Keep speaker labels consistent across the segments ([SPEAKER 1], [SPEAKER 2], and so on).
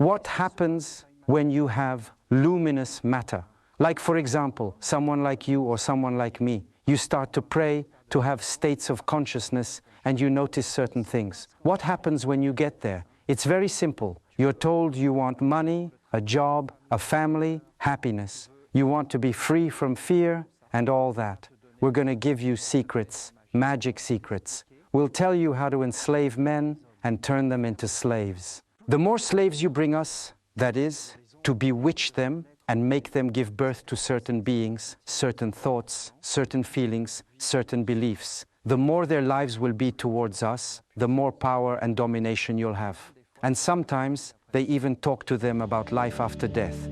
[SPEAKER 1] What happens when you have luminous matter? Like, for example, someone like you or someone like me. You start to pray, to have states of consciousness, and you notice certain things. What happens when you get there? It's very simple. You're told you want money, a job, a family, happiness. You want to be free from fear and all that. We're going to give you secrets, magic secrets. We'll tell you how to enslave men and turn them into slaves. The more slaves you bring us, that is, to bewitch them and make them give birth to certain beings, certain thoughts, certain feelings, certain beliefs, the more their lives will be towards us, the more power and domination you'll have. And sometimes they even talk to them about life after death.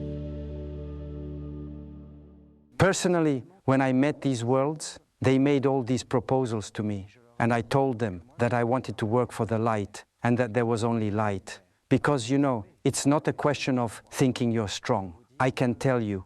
[SPEAKER 1] Personally, when I met these worlds, they made all these proposals to me. And I told them that I wanted to work for the light and that there was only light. Because, you know, it's not a question of thinking you're strong. I can tell you,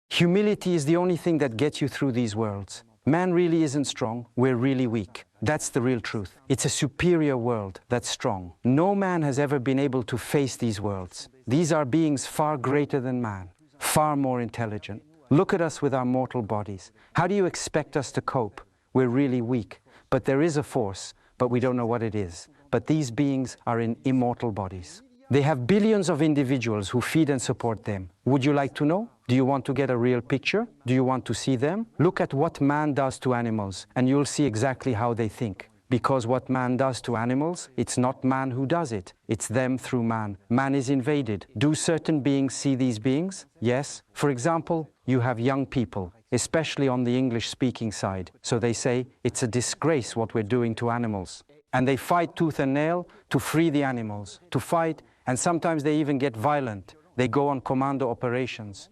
[SPEAKER 1] humility is the only thing that gets you through these worlds. Man really isn't strong, we're really weak. That's the real truth. It's a superior world that's strong. No man has ever been able to face these worlds. These are beings far greater than man, far more intelligent. Look at us with our mortal bodies. How do you expect us to cope? We're really weak. But there is a force, but we don't know what it is. But these beings are in immortal bodies. They have billions of individuals who feed and support them. Would you like to know? Do you want to get a real picture? Do you want to see them? Look at what man does to animals, and you'll see exactly how they think. Because what man does to animals, it's not man who does it. It's them through man. Man is invaded. Do certain beings see these beings? Yes. For example, you have young people, especially on the English-speaking side. So they say, it's a disgrace what we're doing to animals. And they fight tooth and nail to free the animals, to fight. And sometimes they even get violent. They go on commando operations.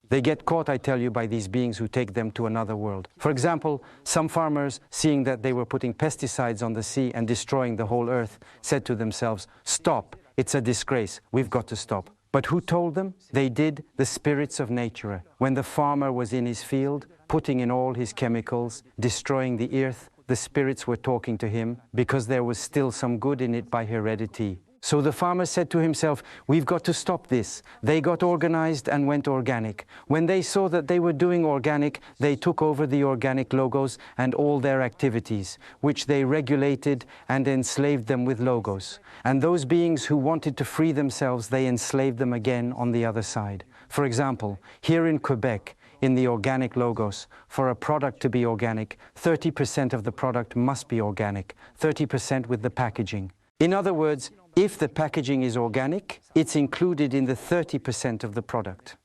[SPEAKER 1] They get caught, I tell you, by these beings who take them to another world. For example, some farmers, seeing that they were putting pesticides on the sea and destroying the whole earth, said to themselves, stop, it's a disgrace, we've got to stop. But who told them? They did, the spirits of nature. When the farmer was in his field, putting in all his chemicals, destroying the earth, the spirits were talking to him because there was still some good in it by heredity. So the farmer said to himself, we've got to stop this. They got organized and went organic. When they saw that they were doing organic, they took over the organic logos and all their activities, which they regulated and enslaved them with logos. And those beings who wanted to free themselves, they enslaved them again on the other side. For example, here in Quebec, in the organic logos, for a product to be organic, 30% of the product must be organic, 30% with the packaging. In other words, if the packaging is organic, it's included in the 30% of the product.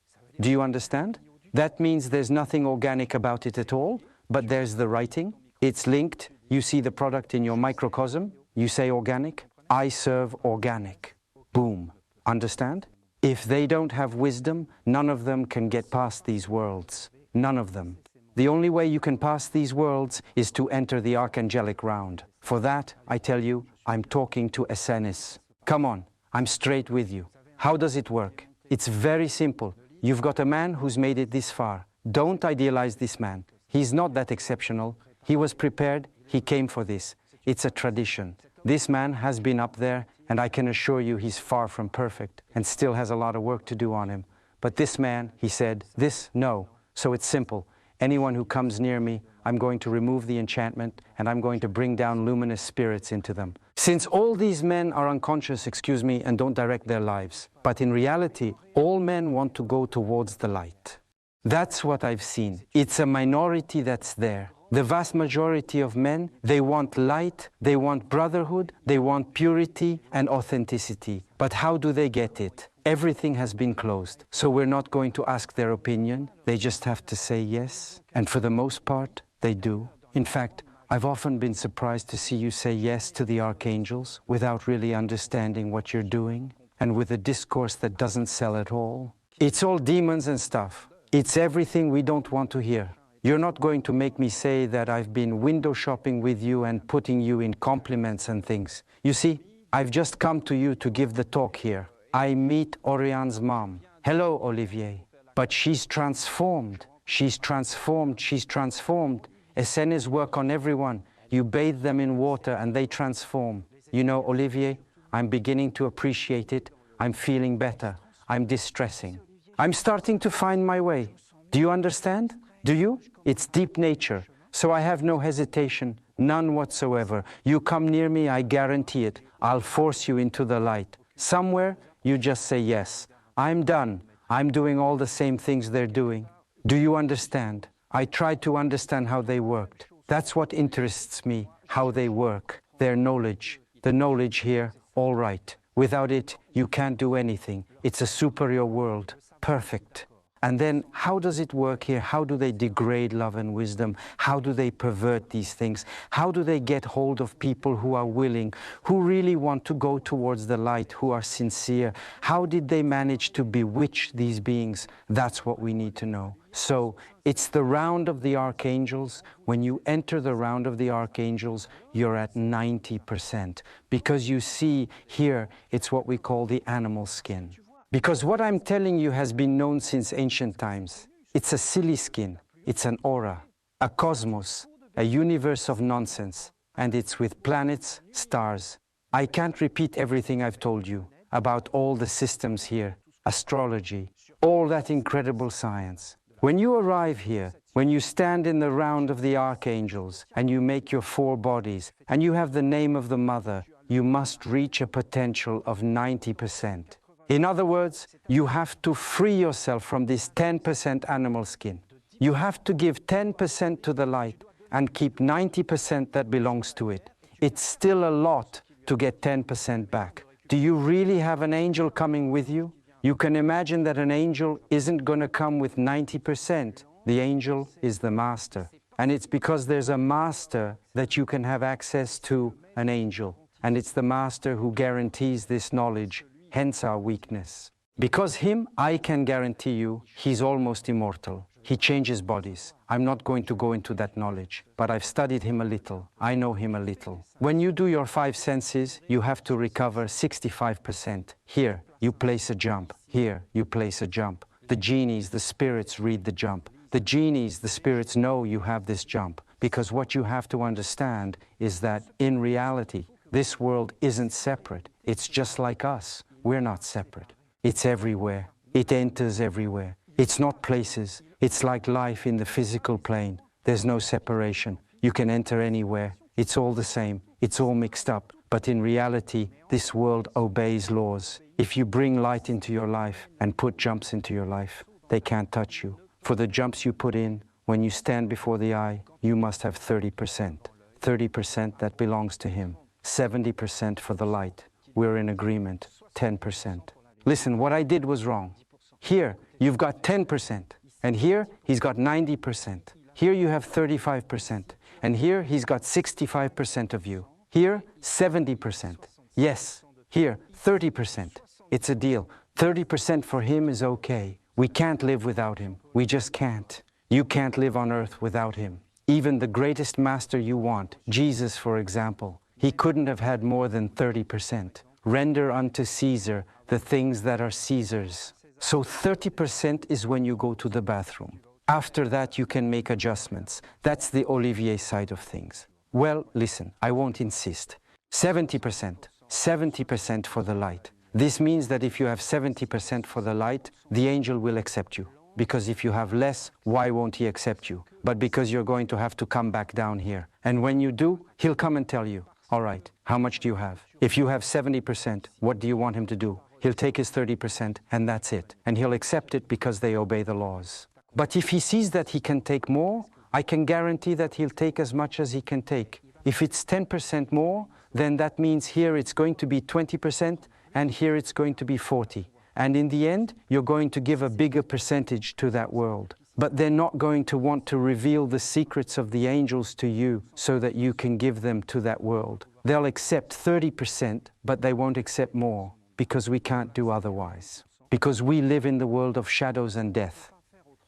[SPEAKER 1] Do you understand? That means there's nothing organic about it at all, but there's the writing. It's linked. You see the product in your microcosm. You say organic. I serve organic. Boom. Understand? If they don't have wisdom, none of them can get past these worlds. None of them. The only way you can pass these worlds is to enter the Archangelic round. For that, I tell you, I'm talking to Essenes. Come on, I'm straight with you. How does it work? It's very simple. You've got a man who's made it this far. Don't idealize this man. He's not that exceptional. He was prepared. He came for this. It's a tradition. This man has been up there, and I can assure you he's far from perfect and still has a lot of work to do on him. But this man, he said, this, no. So it's simple. Anyone who comes near me, I'm going to remove the enchantment and I'm going to bring down luminous spirits into them. Since all these men are unconscious, and don't direct their lives, but in reality, all men want to go towards the light. That's what I've seen. It's a minority that's there. The vast majority of men, they want light, they want brotherhood, they want purity and authenticity. But how do they get it? Everything has been closed. So we're not going to ask their opinion. They just have to say yes. And for the most part, they do. In fact, I've often been surprised to see you say yes to the archangels without really understanding what you're doing and with a discourse that doesn't sell at all. It's all demons and stuff. It's everything we don't want to hear. You're not going to make me say that I've been window shopping with you and putting you in compliments and things. You see, I've just come to you to give the talk here. I meet Oriane's mom. Hello, Olivier. But she's transformed. She's transformed. She's transformed. Essenes work on everyone. You bathe them in water and they transform. You know, Olivier, I'm beginning to appreciate it. I'm feeling better. I'm distressing. I'm starting to find my way. Do you understand? Do you? It's deep nature. So I have no hesitation, none whatsoever. You come near me, I guarantee it. I'll force you into the light. Somewhere, you just say yes. I'm done. I'm doing all the same things they're doing. Do you understand? I tried to understand how they worked. That's what interests me, how they work, their knowledge. The knowledge here, all right. Without it, you can't do anything. It's a superior world. Perfect. And then, how does it work here? How do they degrade love and wisdom? How do they pervert these things? How do they get hold of people who are willing, who really want to go towards the light, who are sincere? How did they manage to bewitch these beings? That's what we need to know. So, it's the round of the archangels. When you enter the round of the archangels, you're at 90%. Because you see here, it's what we call the animal skin. Because what I'm telling you has been known since ancient times. It's a silly skin, it's an aura, a cosmos, a universe of nonsense, and it's with planets, stars. I can't repeat everything I've told you about all the systems here, astrology, all that incredible science. When you arrive here, when you stand in the round of the archangels and you make your 4 bodies and you have the name of the mother, you must reach a potential of 90%. In other words, you have to free yourself from this 10% animal skin. You have to give 10% to the light and keep 90% that belongs to it. It's still a lot to get 10% back. Do you really have an angel coming with you? You can imagine that an angel isn't going to come with 90%. The angel is the master. And it's because there's a master that you can have access to an angel. And it's the master who guarantees this knowledge. Hence our weakness. Because him, I can guarantee you, he's almost immortal. He changes bodies. I'm not going to go into that knowledge, but I've studied him a little. I know him a little. When you do your 5 senses, you have to recover 65%. Here, you place a jump. Here, you place a jump. The genies, the spirits read the jump. The genies, the spirits know you have this jump. Because what you have to understand is that in reality, this world isn't separate. It's just like us. We're not separate. It's everywhere. It enters everywhere. It's not places. It's like life in the physical plane. There's no separation. You can enter anywhere. It's all the same. It's all mixed up. But in reality, this world obeys laws. If you bring light into your life and put jumps into your life, they can't touch you. For the jumps you put in, when you stand before the eye, you must have 30%. 30% that belongs to him. 70% for the light. We're in agreement. 10%. Listen, what I did was wrong. Here, you've got 10%. And here, he's got 90%. Here you have 35%. And here, he's got 65% of you. Here, 70%. Yes, here, 30%. It's a deal. 30% for him is okay. We can't live without him. We just can't. You can't live on earth without him. Even the greatest master you want, Jesus, for example, he couldn't have had more than 30%. Render unto Caesar the things that are Caesar's. So 30% is when you go to the bathroom. After that, you can make adjustments. That's the Olivier side of things. Well, listen, I won't insist. 70%. 70% for the light. This means that if you have 70% for the light, the angel will accept you. Because if you have less, why won't he accept you? But because you're going to have to come back down here. And when you do, he'll come and tell you, all right, how much do you have? If you have 70%, what do you want him to do? He'll take his 30% and that's it. And he'll accept it because they obey the laws. But if he sees that he can take more, I can guarantee that he'll take as much as he can take. If it's 10% more, then that means here it's going to be 20% and here it's going to be 40. And in the end, you're going to give a bigger percentage to that world. But they're not going to want to reveal the secrets of the angels to you so that you can give them to that world. They'll accept 30%, but they won't accept more because we can't do otherwise. Because we live in the world of shadows and death.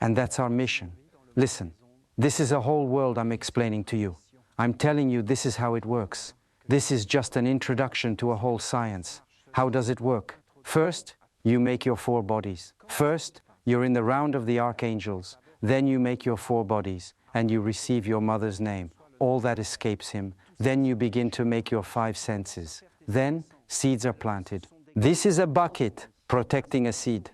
[SPEAKER 1] And that's our mission. Listen, this is a whole world I'm explaining to you. I'm telling you this is how it works. This is just an introduction to a whole science. How does it work? First, you make your 4 bodies. First, you're in the round of the archangels. Then you make your 4 bodies and you receive your mother's name. All that escapes him. Then you begin to make your 5 senses. Then seeds are planted. This is a bucket protecting a seed,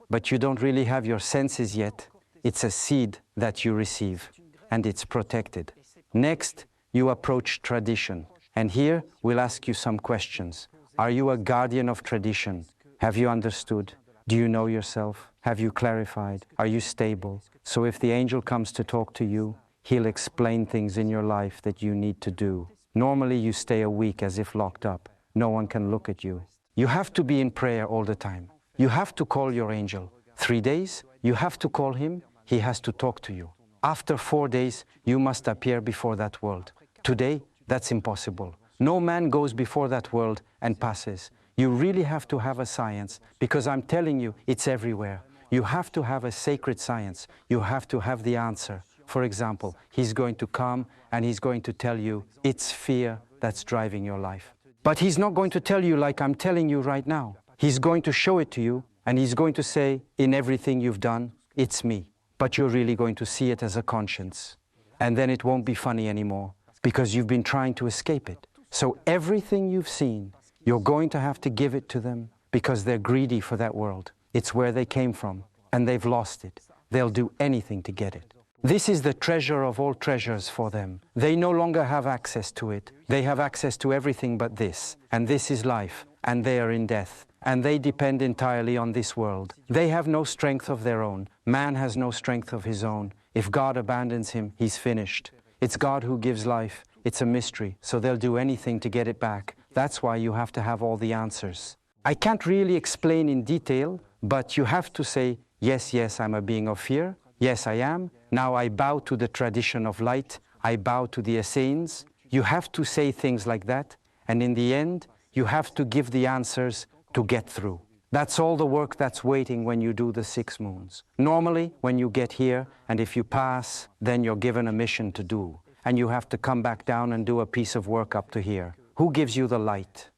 [SPEAKER 1] but you don't really have your senses yet. It's a seed that you receive, and it's protected. Next, you approach tradition. And here, we'll ask you some questions. Are you a guardian of tradition? Have you understood? Do you know yourself? Have you clarified? Are you stable? So if the angel comes to talk to you, he'll explain things in your life that you need to do. Normally, you stay a week as if locked up. No one can look at you. You have to be in prayer all the time. You have to call your angel. 3 days, you have to call him. He has to talk to you. After 4 days, you must appear before that world. Today, that's impossible. No man goes before that world and passes. You really have to have a science, because I'm telling you, it's everywhere. You have to have a sacred science. You have to have the answer. For example, he's going to come and he's going to tell you it's fear that's driving your life. But he's not going to tell you like I'm telling you right now. He's going to show it to you, and he's going to say, in everything you've done, it's me. But you're really going to see it as a conscience. And then it won't be funny anymore, because you've been trying to escape it. So everything you've seen, you're going to have to give it to them, because they're greedy for that world. It's where they came from, and they've lost it. They'll do anything to get it. This is the treasure of all treasures for them. They no longer have access to it. They have access to everything but this. And this is life, and they are in death. And they depend entirely on this world. They have no strength of their own. Man has no strength of his own. If God abandons him, he's finished. It's God who gives life. It's a mystery, so they'll do anything to get it back. That's why you have to have all the answers. I can't really explain in detail, but you have to say, yes, yes, I'm a being of fear. Yes, I am. Now I bow to the tradition of light. I bow to the Essenes. You have to say things like that, and in the end, you have to give the answers to get through. That's all the work that's waiting when you do the 6 moons. Normally, when you get here, and if you pass, then you're given a mission to do. And you have to come back down and do a piece of work up to here. Who gives you the light?